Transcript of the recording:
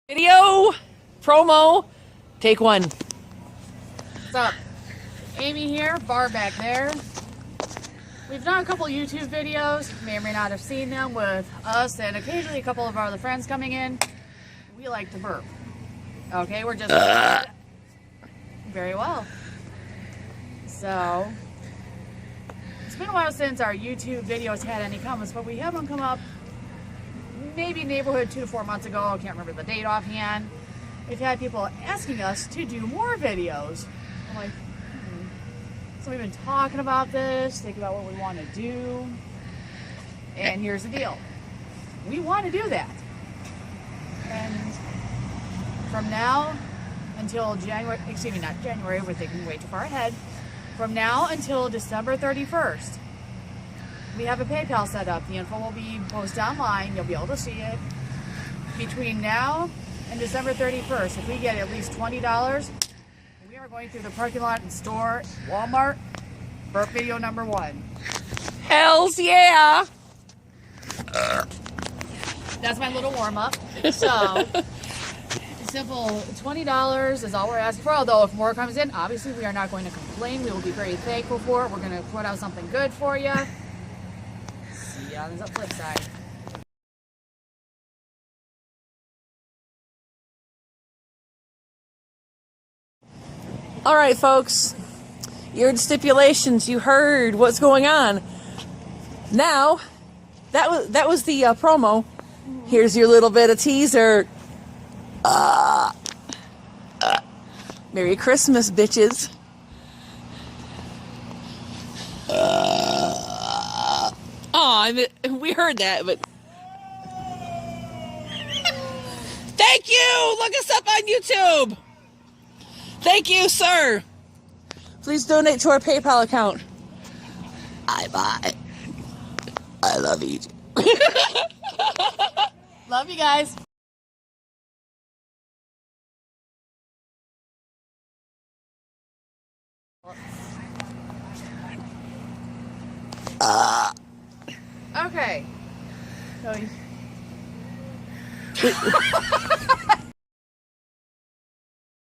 Video promo, take one. What's up? Amy here, bar back there. We've done a couple YouTube videos, you may or may not have seen them, with us and occasionally a couple of our other friends coming in. We like to burp. Okay, we're just very well. So it's been a while since our YouTube videos had any comments, but we have one come up maybe neighborhood 2 to 4 months ago. I can't remember the date offhand. We've had people asking us to do more videos. I'm like, So we've been talking about this, thinking about what we want to do. And here's the deal. We want to do that. And from now until January, excuse me, not January, we're thinking way too far ahead. From now until December 31st, we have a PayPal set up. The info will be posted online. You'll be able to see it. Between now and December 31st, if we get at least $20, we are going through the parking lot and store, Walmart, burp video number 1. Hells yeah! That's my little warm-up. So, simple $20 is all we're asking for. Although if more comes in, obviously we are not going to complain. We will be very thankful for it. We're going to put out something good for you. See ya on the flip side. All right, folks. You heard stipulations. You heard what's going on. Now, that was the promo. Here's your little bit of teaser. Merry Christmas, bitches. We heard that, but thank you. Look us up on YouTube. Thank you, sir. Please donate to our PayPal account. Bye. I love you. Love you guys. Okay. So